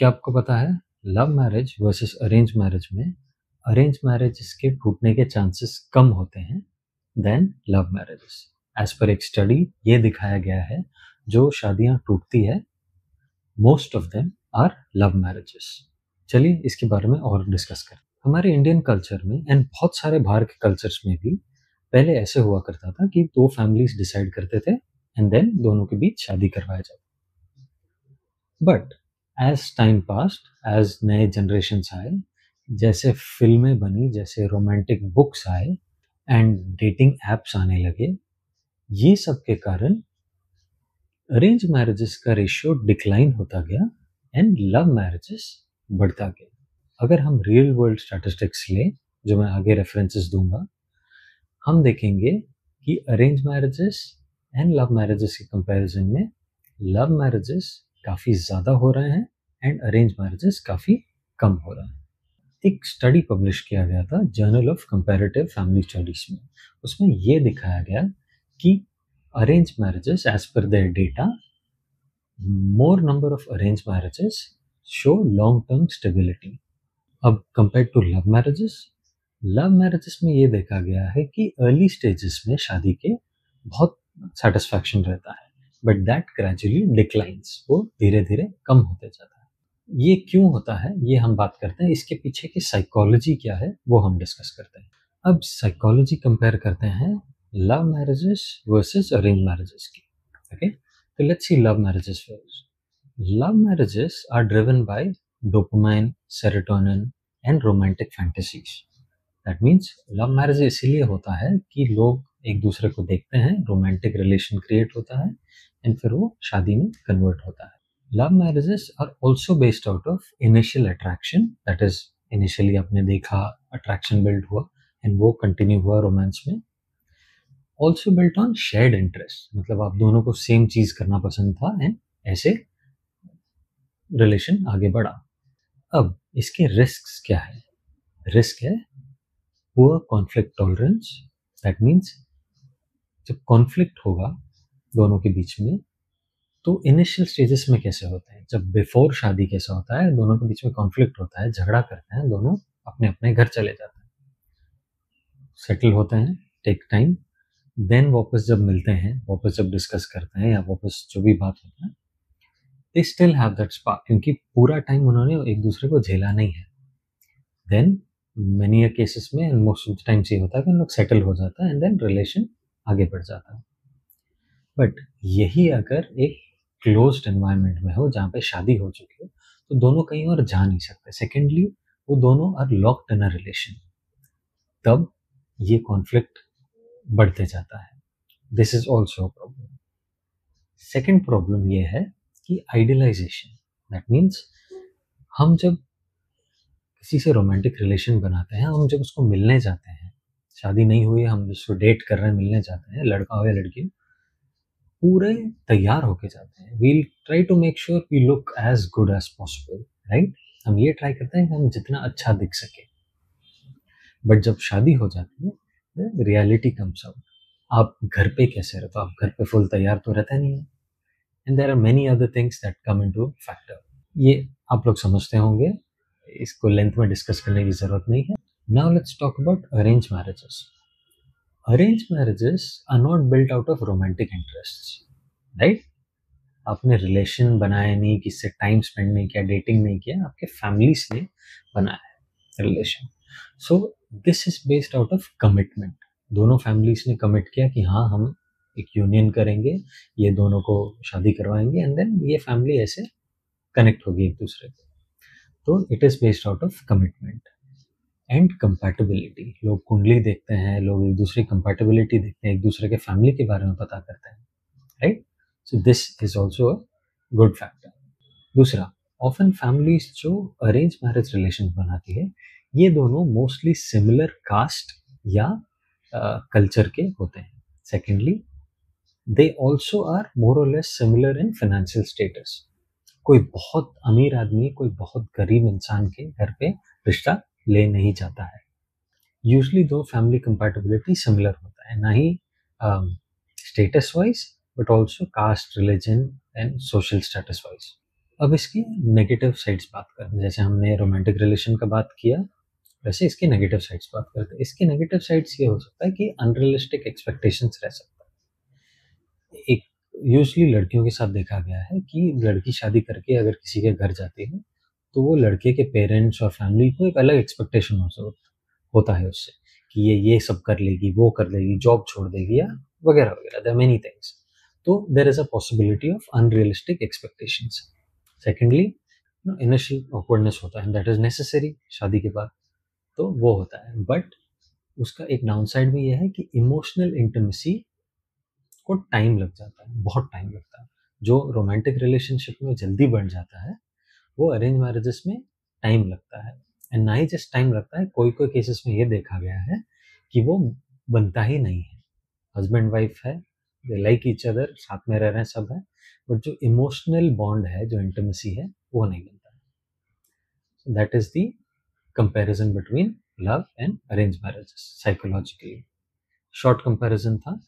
क्या आपको पता है love marriage versus arrange marriage में अरेंज मैरिज के टूटने के चांसेस कम होते हैं देन लव मैरिजेस। एज पर एक स्टडी ये दिखाया गया है जो शादियां टूटती है most of them are love marriages. चलिए इसके बारे में और डिस्कस करें। हमारे इंडियन कल्चर में एंड बहुत सारे बाहर के कल्चर्स में भी पहले ऐसे हुआ करता था कि दो फैमिलीज डिसाइड करते थे एंड देन दोनों के बीच शादी करवाया जाता। But as time passed, as नए जनरेशन आए, जैसे फिल्में बनी, जैसे रोमांटिक बुक्स आए एंड डेटिंग एप्स आने लगे, ये सब के कारण अरेंज मैरिजेस का रेशियो डिक्लाइन होता गया एंड लव मैरिजेस बढ़ता गया। अगर हम रियल वर्ल्ड स्टैटिस्टिक्स लें, जो मैं आगे रेफरेंसेस दूंगा, हम देखेंगे कि arrange marriages and love marriages के कंपैरिजन में लव मैरिजेस काफ़ी ज़्यादा हो रहे हैं एंड अरेंज मैरिजेस काफ़ी कम हो रहे हैं। एक स्टडी पब्लिश किया गया था journal of comparative family studies में। उसमें ये दिखाया गया कि arrange marriages as per their data, more number of arrange marriages show long term stability. अब कंपेयर टू लव मैरिजेस में ये देखा गया है कि अर्ली स्टेजेस में शादी के बहुत सेटिस्फैक्शन रहता है बट दैट ग्रेजुअली डिक्लाइंस, वो धीरे धीरे कम होते जाता है। ये क्यों होता है ये हम बात करते हैं, इसके पीछे की साइकोलॉजी क्या है वो हम डिस्कस करते हैं। अब साइकोलॉजी कंपेयर करते हैं love marriages versus arrange marriages की। ओके, तो let's see love marriages first. Love marriages are driven by dopamine, serotonin and romantic fantasies. That means love marriage इसीलिए होता है कि लोग एक दूसरे को देखते हैं, रोमांटिक रिलेशन क्रिएट होता है एंड फिर वो शादी में कन्वर्ट होता है। Love marriages are also based out of initial attraction, that is initially आपने देखा, अट्रैक्शन बिल्ड हुआ एंड वो कंटिन्यू हुआ रोमांस में। Also built on shared interest, मतलब आप दोनों को सेम चीज करना पसंद था एंड ऐसे रिलेशन आगे बढ़ा। अब इसके रिस्क क्या है? रिस्क है poor conflict tolerance. That means जब कॉन्फ्लिक्ट होगा दोनों के बीच में तो इनिशियल स्टेजेस में कैसे होते हैं, जब बिफोर शादी कैसा होता है, दोनों के बीच में कॉन्फ्लिक्ट होता है, झगड़ा करते हैं, दोनों अपने अपने घर चले जाते हैं, सेटल होते हैं, टेक टाइम, देन वापस जब मिलते हैं, वापस जब डिस्कस करते हैं या वापस जो भी बात होता है, they still have that spark, क्योंकि पूरा टाइम उन्होंने एक दूसरे को झेला नहीं है। देन मेनी केसेस में मोस्ट ऑफ द टाइम्स ये होता है कि उन लोग सेटल हो जाता है एंड देन रिलेशन आगे बढ़ जाता है। बट यही अगर एक क्लोज्ड एनवायरनमेंट में हो जहाँ पे शादी हो चुकी हो तो दोनों कहीं और जा नहीं सकते। सेकेंडली वो दोनों are locked in a relation, तब ये कॉन्फ्लिक्ट बढ़ते जाता है। This is also problem. Second problem ये है कि आइडियलाइजेशन। दैट मीन्स हम जब किसी से रोमांटिक रिलेशन बनाते हैं, हम जब उसको मिलने जाते हैं, शादी नहीं हुई, हम उसको डेट कर रहे हैं, मिलने जाते हैं, लड़का हो या लड़की, पूरे तैयार होके जाते हैं। We'll try to make sure we look as good as possible, right? हम ये ट्राई करते हैं कि हम जितना अच्छा दिख सके। बट जब शादी हो जाती है रियलिटी कम्स आउट। आप घर पे कैसे रहते हो? आप घर पे फुल तैयार तो रहते नहीं है and there are many other things that come into factor. ये आप लोग समझते होंगे, इसको लेंथ में डिस्कस करने की जरूरत नहीं है। Now let's talk about arrange marriages. Arrange marriages are not built out of romantic interest, right? आपने रिलेशन बनाया नहीं, किससे टाइम स्पेंड नहीं किया, डेटिंग नहीं किया, आपके फैमिली से बनाया है relation. So this is based out of commitment. दोनों फैमिलीज ने कमिट किया कि हाँ हम एक यूनियन करेंगे, ये दोनों को शादी करवाएंगे एंड देन ये फैमिली ऐसे कनेक्ट होगी एक दूसरे को। तो it is based out of commitment and compatibility. लोग कुंडली देखते हैं, लोग एक दूसरे की कंपैटिबिलिटी देखते हैं, एक दूसरे के फैमिली के बारे में पता करते हैं, right? So this is also a good factor. दूसरा, ऑफन फैमिलीज जो अरेंज मैरिज रिलेशन बनाती है, ये दोनों मोस्टली सिमिलर कास्ट या कल्चर के होते हैं। Secondly, they also are more और less similar in financial status. कोई बहुत अमीर आदमी कोई बहुत गरीब इंसान के घर पे रिश्ता ले नहीं जाता है। यूजली दो फैमिली कंपैटिबिलिटी सिमिलर होता है, ना ही status wise but also caste, religion and social status wise. अब इसकी नेगेटिव साइड्स बात करते हैं। जैसे हमने रोमांटिक रिलेशन का बात किया, वैसे इसकी नेगेटिव साइड्स बात करते हैं। इसकी नेगेटिव साइड्स ये हो सकता है कि अनरियलिस्टिक एक्सपेक्टेशंस रह सकता है। एक यूजुअली लड़कियों के साथ देखा गया है कि लड़की शादी करके अगर किसी के घर जाती है, तो वो लड़के के पेरेंट्स और फैमिली को एक अलग एक्सपेक्टेशन होता है उससे, कि ये सब कर लेगी, वो कर लेगी, जॉब छोड़ देगी या वगैरह वगैरह, देयर आर मेनी थिंग्स। तो there is a possibility of unrealistic expectations. Secondly, initial awkwardness होता है, दैट इज नेसेसरी शादी के बाद, तो वो होता है। बट उसका एक डाउन साइड भी ये है कि इमोशनल इंटीमेसी को टाइम लग जाता है, बहुत टाइम लगता है। जो रोमांटिक रिलेशनशिप में जल्दी बढ़ जाता है, वो अरेंज मैरिजेस में टाइम लगता है। एंड ना ही जस्ट टाइम लगता है, कोई कोई केसेस में ये देखा गया है कि वो बनता ही नहीं है। हस्बैंड वाइफ है, दे लाइक ईच अदर, साथ में रह रहे हैं, सब है, बट जो इमोशनल बॉन्ड है, जो इंटीमेसी है, वो नहीं बनता है। That is the comparison between love and arrange marriages psychologically. Short comparison था,